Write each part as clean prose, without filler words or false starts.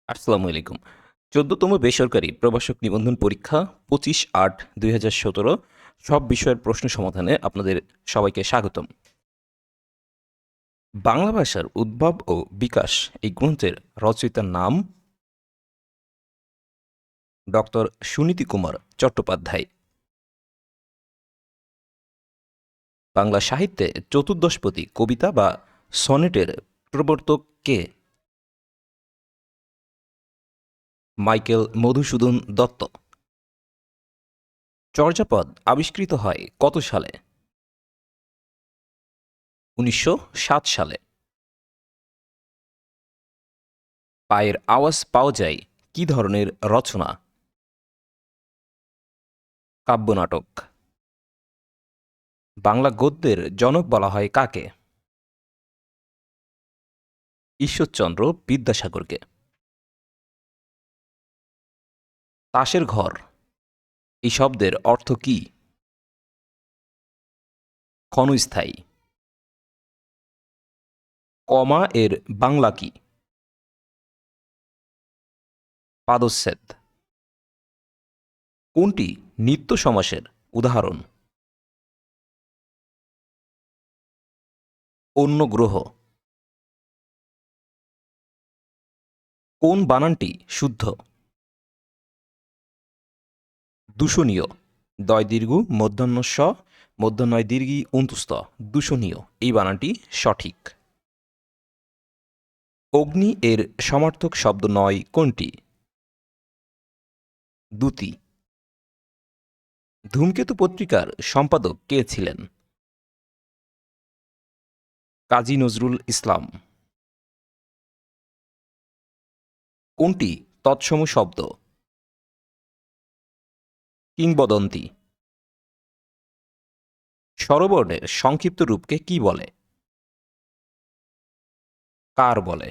আসসালামু আলাইকুম। ১৪তম বেসরকারি প্রবাসক নিবন্ধন পরীক্ষা ২৫/৮/২০১৭ সব বিষয়ের প্রশ্ন সমাধানে আপনাদের সবাইকে স্বাগতম। বাংলা ভাষার উদ্ভব ও বিকাশ এই গ্রন্থের রচয়িতার নাম ডক্টর সুনীতি কুমার চট্টোপাধ্যায়। বাংলা সাহিত্যে চতুর্দশপদী কবিতা বা সনেটের প্রবর্তক কে? মাইকেল মধুসূদন দত্ত। চর্যাপদ আবিষ্কৃত হয় কত সালে? ১৯০৭ সালে। পায়ের আওয়াজ পাওয়া যায় কী ধরনের রচনা? কাব্যনাটক। বাংলা গদ্যের জনক বলা হয় কাকে? ঈশ্বরচন্দ্র বিদ্যাসাগরকে। তাসের ঘর এই শব্দের অর্থ কী? ক্ষণস্থায়ী। কমা এর বাংলা কি? পাদচ্ছেদ। কোনটি নিত্য সমাসের উদাহরণ? অন্য গ্রহ। কোন বানানটি শুদ্ধ? দূষণীয়। দয় দীর্ঘ মধ্যাহ্ন স মধ্যাহ্নয় দীর্ঘি অন্তুস্থ। দূষণীয় এই বানানটি সঠিক। অগ্নি এর সমার্থক শব্দ নয় কোনটি? দ্যুতি। ধূমকেতু পত্রিকার সম্পাদক কে ছিলেন? কাজী নজরুল ইসলাম। কোনটি তৎসম শব্দ? কিংবদন্তি। স্বরবর্ণের সংক্ষিপ্ত রূপকে কি বলে? কার বলে?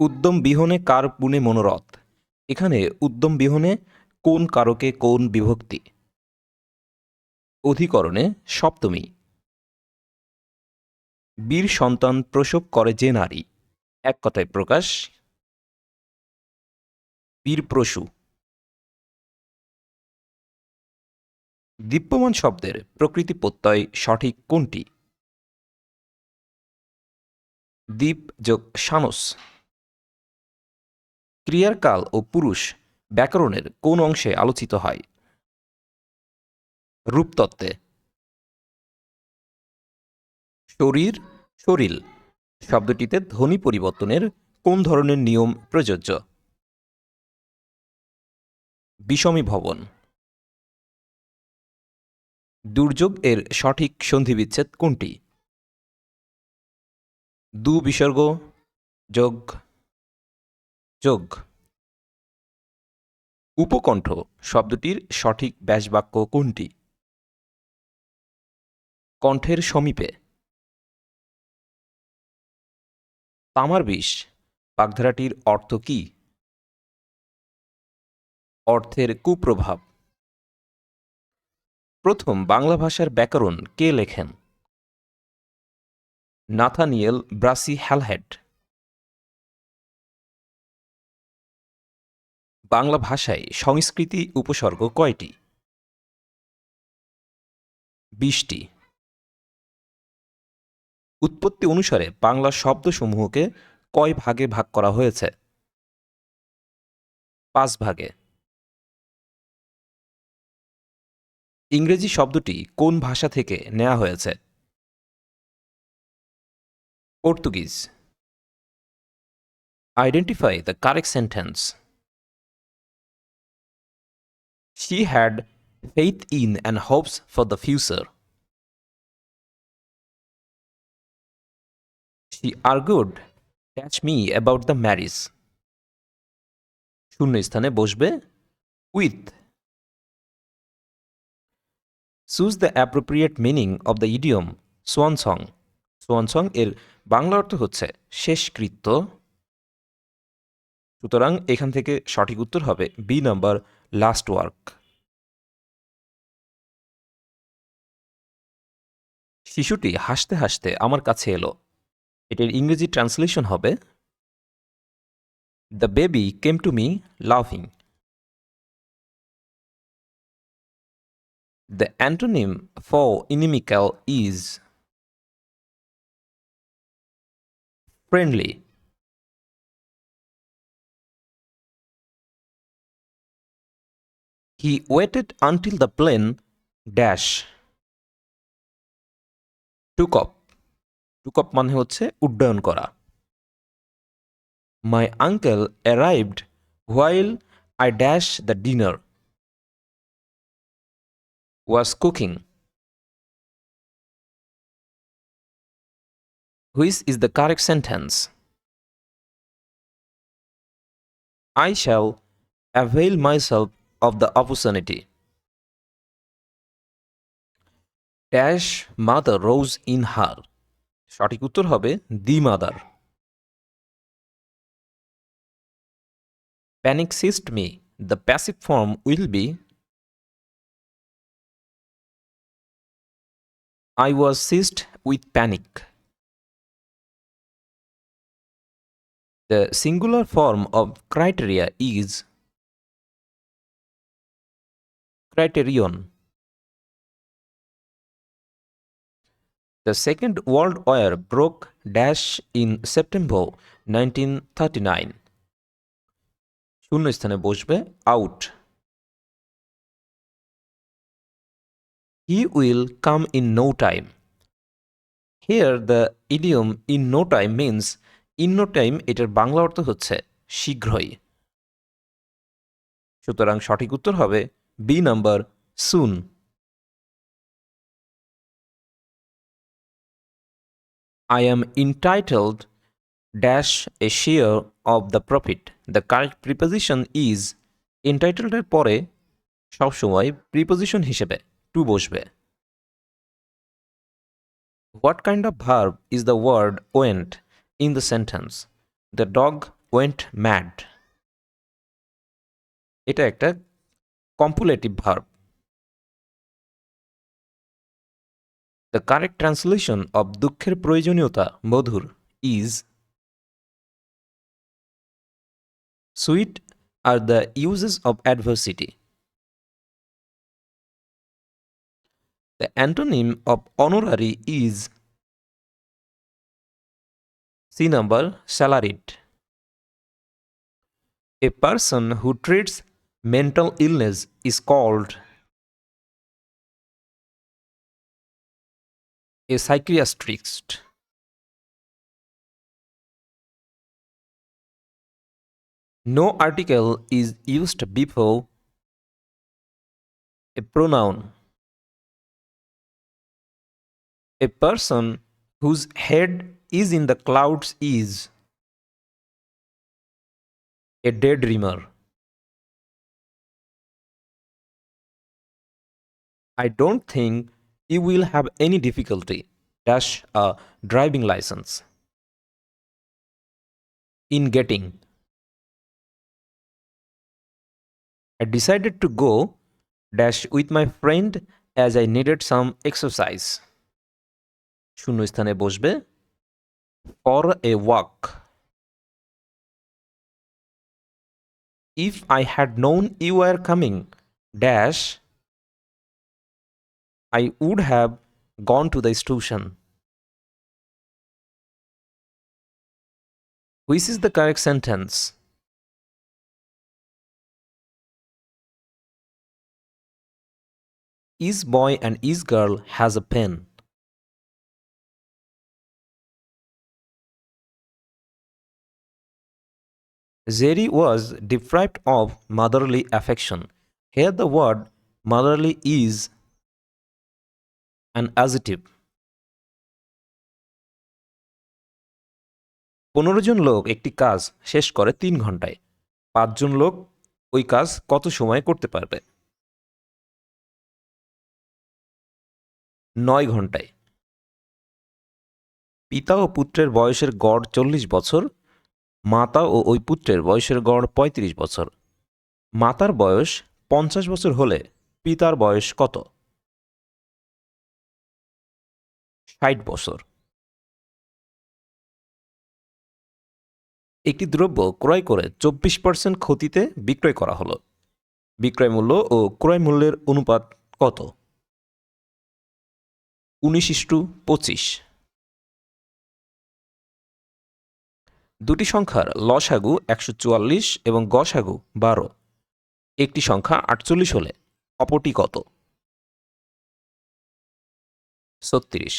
উদ্যম বিহনে কার পুনে মনোরথ এখানে উদ্যম বিহনে কোন কারকে কোন বিভক্তি? অধিকরণে সপ্তমী। বীর সন্তান প্রসব করে যে নারী এক কথায় প্রকাশ? বীরপ্রসূ। দীপ্যমান শব্দের প্রকৃতি প্রত্যয় সঠিক কোনটি? দীপ যোগ সানস। ক্রিয়ার কাল ও পুরুষ ব্যাকরণের কোন অংশে আলোচিত হয়? রূপতত্ত্বে। শরীর শরীল শব্দটিতে ধ্বনি পরিবর্তনের কোন ধরনের নিয়ম প্রযোজ্য? বিষমী ভবন। দুর্যোগ এর সঠিক সন্ধিবিচ্ছেদ কোনটি? দু বিসর্গ যোগ যোগ। উপকণ্ঠ শব্দটির সঠিক ব্যাসবাক্য কোনটি? কণ্ঠের সমীপে। তামার বিষ বাগধারাটির অর্থ কী? অর্থের কুপ্রভাব। প্রথম বাংলা ভাষার ব্যাকরণ কে লেখেন? Nathaniel Brassey Halhed. বাংলা ভাষায় সংস্কৃতি উপসর্গ কয়টি? ২০টি। উৎপত্তি অনুসারে বাংলা শব্দসমূহকে কয় ভাগে ভাগ করা হয়েছে? ৫ ভাগে। ইংরেজি শব্দটি কোন ভাষা থেকে নেয়া হয়েছে? Portuguese. Identify the correct sentence. She had faith in and hopes for the future. She argued touch me about the marriage. শূন্যস্থানে বসবে with. Choose the appropriate meaning of the idiom swan song. Swan song এর বাংলা অর্থ হচ্ছে শেষকৃত্য। সুতরাং এখান থেকে সঠিক উত্তর হবে বি নাম্বার লাস্ট ওয়ার্ক। শিশুটি হাসতে হাসতে আমার কাছে এলো। এটার ইংরেজি ট্রান্সলেশন হবে the baby came to me লাফিং। The antonym for inimical is friendly. He waited until the plane dash took off. Took off মানে হচ্ছে উড্ডয়ন করা। My uncle arrived while I dash the dinner was cooking. Which is the correct sentence? I shall avail myself of the opportunity. Dash mother rose in her. সঠিক উত্তর হবে the mother. Panic seized me. The passive form will be I was seized with panic. The singular form of criteria is criterion. The Second World War broke dash in September 1939. শূন্যস্থানে বসবে out. He will come in no time. Here the idiom in no time means in no time এটার বাংলা অর্থ হচ্ছে শীঘ্রই। সুতরাং সঠিক উত্তর হবে B number soon. I am entitled dash a share of the profit. The correct preposition is entitled এর পরে সবসময় প্রিপোজিশন হিসেবে টু বসবে। What kind of verb is the word went in the sentence? The dog went mad. এটা একটা কম্পুলেটিভ verb. The correct translation of দুঃখের প্রয়োজনীয়তা মধুর is sweet are the uses of adversity. The antonym of honorary is C number salaried. A person who treats mental illness is called a psychiatrist. No article is used before a pronoun. A person whose head is in the clouds is a daydreamer. I don't think you will have any difficulty dash a driving license in getting. I decided to go dash with my friend as I needed some exercise. শূন্যস্থানে বসবে for a walk. If I had known you were coming dash I would have gone to the station. Which is the correct sentence? Is boy and is girl has a pen. Jerry was deprived of motherly affection. Here the word motherly is an adjective. 15 জন লোক একটি কাজ শেষ করে 3 ঘন্টায়। 5 জন লোক ওই কাজ কত সময়ে করতে পারবে? 9 ঘন্টায়। পিতা ও পুত্রের বয়সের গড় 40 বছর। মাতা ও ওই পুত্রের বয়সের গড় 35 বছর। মাতার বয়স 50 বছর হলে পিতার বয়স কত? 60 বছর। একটি দ্রব্য ক্রয় করে 24% ক্ষতিতে বিক্রয় করা হলো। বিক্রয় মূল্য ও ক্রয় মূল্যের অনুপাত কত? 19:25। দুটি সংখ্যার লসাগু 144 এবং গসাগু 12। একটি সংখ্যা 48 হলে অপরটি কত? 36।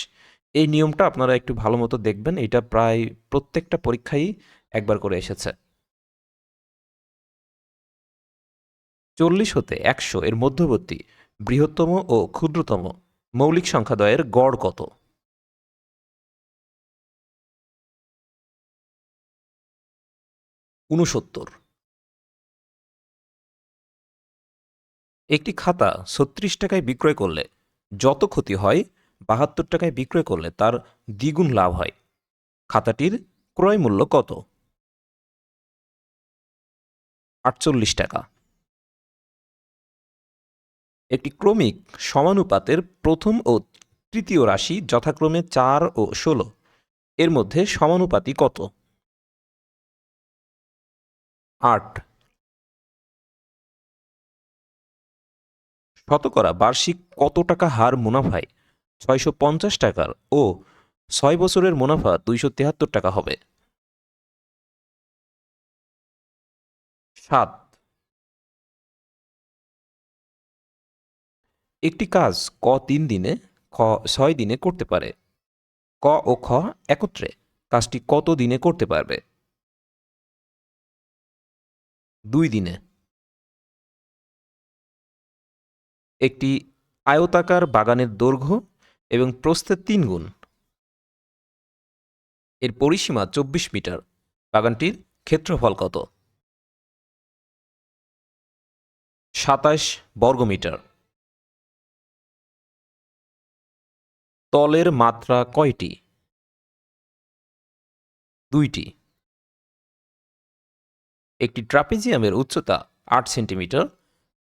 এই নিয়মটা আপনারা একটু ভালো মতো দেখবেন, এটা প্রায় প্রত্যেকটা পরীক্ষায় একবার করে এসেছে। 40 হতে 100 এর মধ্যবর্তী বৃহত্তম ও ক্ষুদ্রতম মৌলিক সংখ্যাদ্বয়ের গড় কত? 69। একটি খাতা 36 টাকায় বিক্রয় করলে যত ক্ষতি হয় 72 টাকায় বিক্রয় করলে তার দ্বিগুণ লাভ হয়। খাতাটির ক্রয় মূল্য কত? 48 টাকা। একটি ক্রমিক সমানুপাতের প্রথম ও তৃতীয় রাশি যথাক্রমে 4 ও 16 এর মধ্যে সমানুপাতি কত? 8। শতকরা বার্ষিক কত টাকা হার মুনাফায় 650 টাকার ও 6 বছরের মুনাফা 273 টাকা হবে? 7। একটি কাজ ক 3 দিনে, খ 6 দিনে করতে পারে। ক ও খ একত্রে কাজটি কত দিনে করতে পারবে? 2 দিনে। একটি আয়তাকার বাগানের দৈর্ঘ্য এবং প্রস্থের 3 গুণ। এর পরিসীমা 24 মিটার। বাগানটির ক্ষেত্রফল কত? 27 বর্গমিটার। তলের মাত্রা কয়টি? 2টি। একটি ট্রাপিজিয়ামের উচ্চতা 8 সেন্টিমিটার।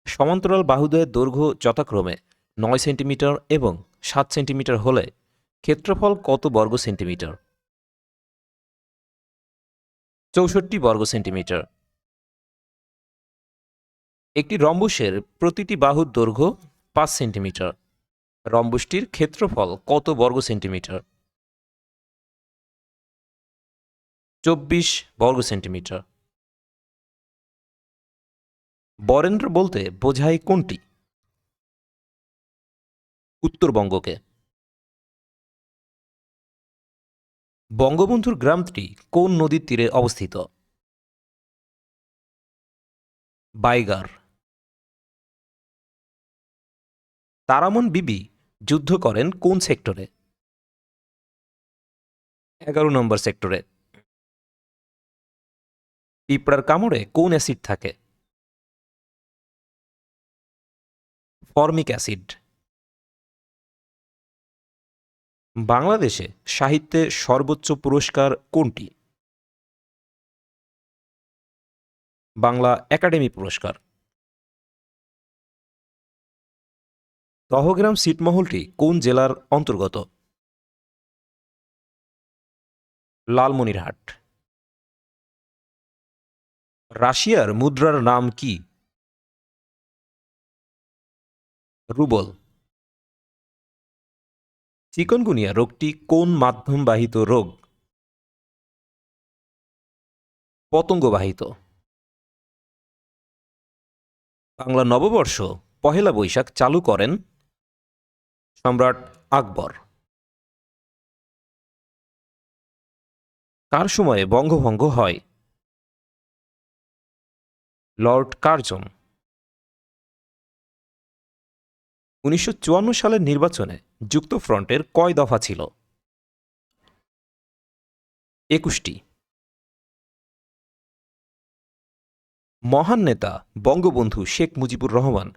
সমান্তরাল বাহুদ্বয়ের দৈর্ঘ্য যথাক্রমে 9 সেন্টিমিটার এবং 7 সেন্টিমিটার হলে ক্ষেত্রফল কত বর্গ সেন্টিমিটার? 64 বর্গ সেন্টিমিটার। একটি রম্বসের প্রতিটি বাহুর দৈর্ঘ্য 5 সেন্টিমিটার। রম্বসটির ক্ষেত্রফল কত বর্গ সেন্টিমিটার? 24 বর্গ সেন্টিমিটার। বরেন্দ্র বলতে বোঝায় কোনটি? উত্তরবঙ্গকে। বঙ্গবন্ধুর গ্রামটি কোন নদীর তীরে অবস্থিত? বাইগার। তারামন বিবি যুদ্ধ করেন কোন সেক্টরে? 11 নম্বর সেক্টরে। পিঁপড়ার কামড়ে কোন অ্যাসিড থাকে? Formic acid. বাংলাদেশে সাহিত্যে সর্বোচ্চ পুরস্কার কোনটি? বাংলা একাডেমি পুরস্কার। দহগ্রাম ছিটমহলটি কোন জেলার অন্তর্গত? লালমনিরহাট। রাশিয়ার মুদ্রার নাম কি? রুবল। চিকনগুনিয়া রোগটি কোন মাধ্যমবাহিত রোগ? পতঙ্গবাহিত। বাংলা নববর্ষ পহেলা বৈশাখ চালু করেন সম্রাট আকবর। কার সময়ে বঙ্গভঙ্গ হয়? Lord Curzon. 1954 সালের নির্বাচনে যুক্তফ্রন্টের কয় দফা ছিল? 21টি। মহান নেতা বঙ্গবন্ধু শেখ মুজিবুর রহমান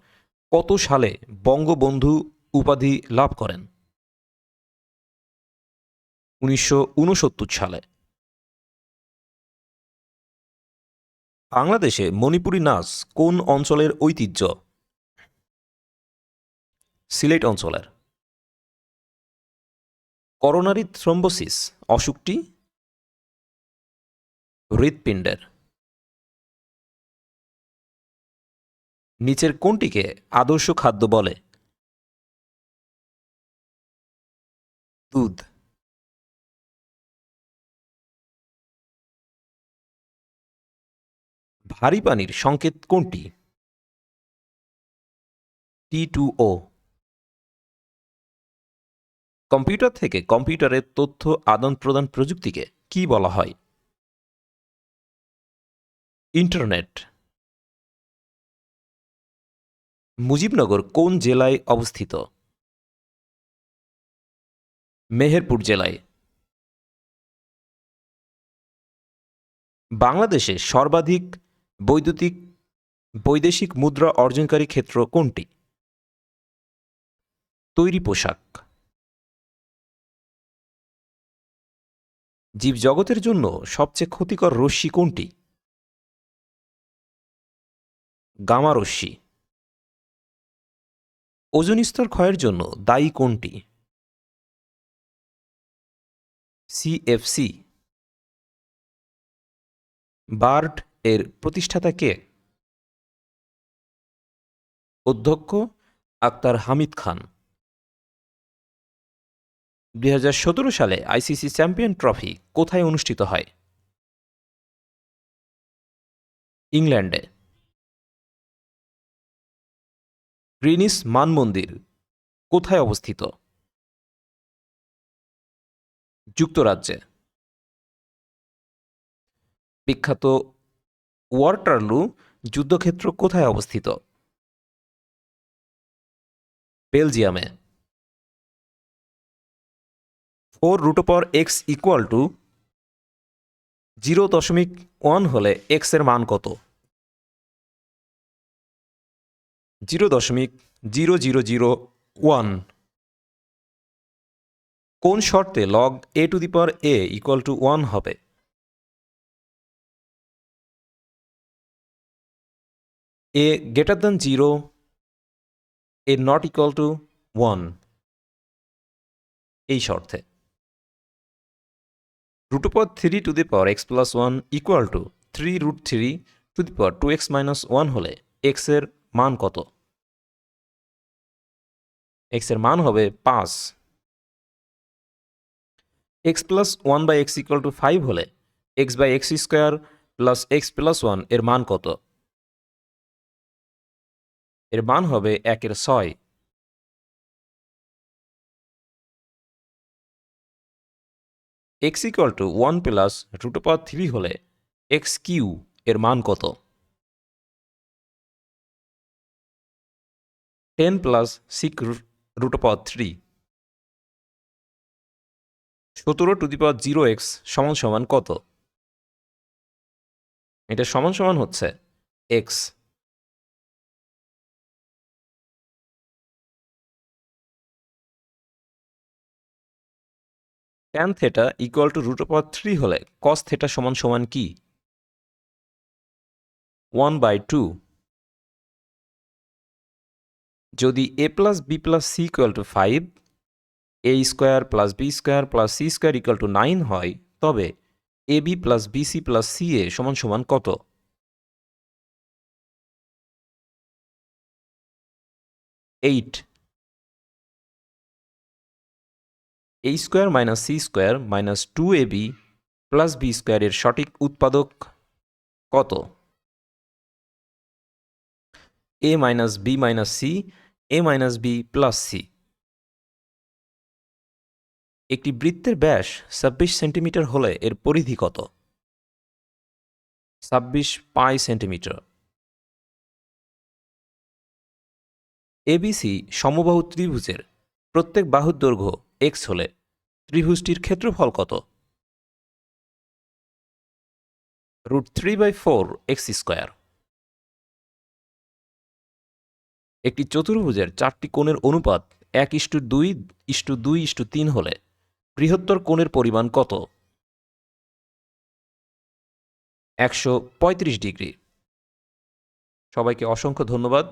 কত সালে বঙ্গবন্ধু উপাধি লাভ করেন? 1969 সালে। বাংলাদেশে মণিপুরী নাচ কোন অঞ্চলের ঐতিহ্য? সিলেট অঞ্চলের। করোনারি থ্রম্বোসিস অসুখটি হৃৎপিণ্ডের। নিচের কোনটিকে আদর্শ খাদ্য বলে? দুধ। ভারী পানির সংকেত কোনটি? T2O। কম্পিউটার থেকে কম্পিউটারের তথ্য আদান প্রদান প্রযুক্তিকে কি বলা হয়? ইন্টারনেট। মুজিবনগর কোন জেলায় অবস্থিত? মেহেরপুর জেলায়। বাংলাদেশে সর্বাধিক বৈদেশিক মুদ্রা অর্জনকারী ক্ষেত্র কোনটি? তৈরি পোশাক। জীবজগতের জন্য সবচেয়ে ক্ষতিকর রশ্মি কোনটি? গামা রশ্মি। ওজোন স্তর ক্ষয়ের জন্য দায়ী কোনটি? CFC। বার্ড এর প্রতিষ্ঠাতা কে? অধ্যক্ষ আক্তার হামিদ খান। 2017 সালে আইসিসি চ্যাম্পিয়ন ট্রফি কোথায় অনুষ্ঠিত হয়? ইংল্যান্ডে। গ্রিনিস মানমন্দির কোথায় অবস্থিত? যুক্তরাজ্যে। বিখ্যাত ওয়াটারলু যুদ্ধক্ষেত্র কোথায় অবস্থিত? বেলজিয়ামে। 4√x = 0.1 হলে x এর মান কত? 0.0001। কোন শর্তে log a to the power a = 1 হবে? a greater than 0, a not equal to 1 এই শর্তে। √3 to the power x plus 1 = 3√3 to the power 2x minus 1 হলে x এর মান কত? x এর মান হবে 5। x plus 1 by x = 5 হলে x by x square plus x plus 1 এর মান কত? এর মান হবে 1/6। x = 1 plus √3 হলে x³ এর মান কত? 10 plus 6√3। 17 to the power 0x সমান কত? এটা সমান হচ্ছে x। tan θ = √3 হলে cos θ সমান কি? 1/2। যদি a plus b plus c = 5, a² plus b² plus c² = 9 হয় তবে ab plus bc plus ca সমান কত? 8। a² minus c² minus 2ab plus b² এর সঠিক উৎপাদক কত? a minus b minus c, a minus b plus c। একটি বৃত্তের ব্যাস 26 সেন্টিমিটার হলে এর পরিধি কত? 26 পাই সেন্টিমিটার। ABC সমবাহু ত্রিভুজের প্রত্যেক বাহুর দৈর্ঘ্য x হলে ত্রিভুজটির ক্ষেত্রফল কত? √3/4 x²। একটি চতুর্ভুজের 4টি কোণের অনুপাত 1:2:2:3 হলে বৃহত্তর কোণের পরিমাণ কত? 135 ডিগ্রি। সবাইকে অসংখ্য ধন্যবাদ।